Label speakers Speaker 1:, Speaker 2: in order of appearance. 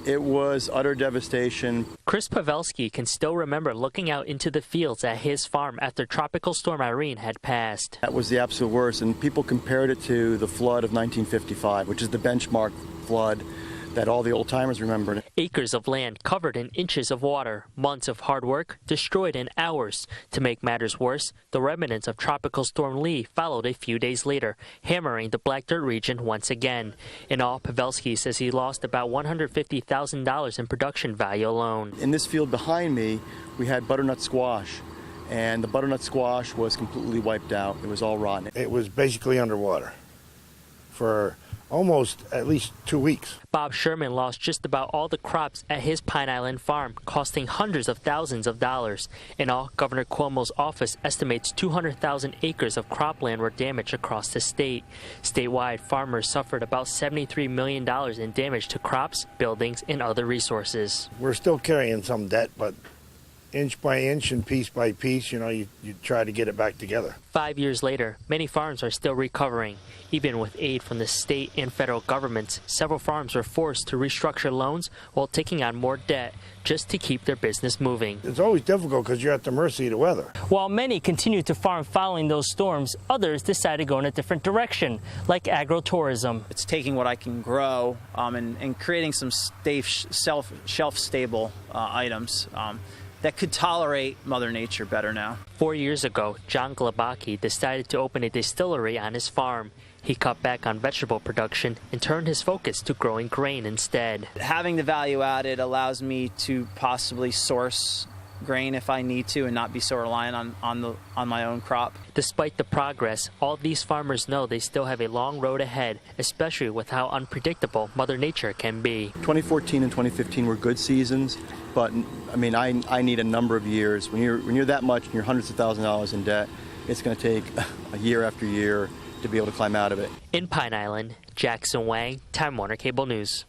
Speaker 1: It was utter devastation.
Speaker 2: Chris Pawelski can still remember looking out into the fields at his farm after Tropical Storm Irene had passed.
Speaker 1: That was the absolute worst, and people compared it to the flood of 1955, which is the benchmark flood that all the old-timers remember.
Speaker 2: Acres of land covered in inches of water, months of hard work destroyed in hours. To make matters worse, the remnants of Tropical Storm Lee followed a few days later, hammering the Black Dirt region once again. In all, Pawelski says he lost about $150,000 in production value alone.
Speaker 1: In this field behind me, we had butternut squash, and the butternut squash was completely wiped out. It was all rotten.
Speaker 3: It was basically underwater for almost at least 2 weeks.
Speaker 2: Bob Sherman lost just about all the crops at his Pine Island farm, costing hundreds of thousands of dollars. In all, Governor Cuomo's office estimates 200,000 acres of cropland were damaged across the state. Statewide, farmers suffered about $73 million in damage to crops, buildings, and other resources.
Speaker 3: We're still carrying some debt, but inch by inch and piece by piece, you try to get it back together.
Speaker 2: 5 years later, many farms are still recovering. Even with aid from the state and federal governments, several farms were forced to restructure loans while taking on more debt just to keep their business moving.
Speaker 3: It's always difficult because you're at the mercy of the weather.
Speaker 4: While many continued to farm following those storms, others decided to go in a different direction, like agro-tourism.
Speaker 5: It's taking what I can grow and creating some shelf-stable items that could tolerate Mother Nature better now.
Speaker 2: 4 years ago, John Glabaki decided to open a distillery on his farm. He cut back on vegetable production and turned his focus to growing grain instead.
Speaker 5: Having the value added allows me to possibly source grain if I need to and not be so reliant on my own crop.
Speaker 2: Despite the progress, all these farmers know they still have a long road ahead, especially with how unpredictable Mother Nature can be.
Speaker 1: 2014 and 2015 were good seasons, but I mean, I need a number of years. When you're that much and you're hundreds of thousands of dollars in debt, it's going to take a year after year to be able to climb out of it.
Speaker 2: In Pine Island, Jackson Wang, Time Warner Cable News.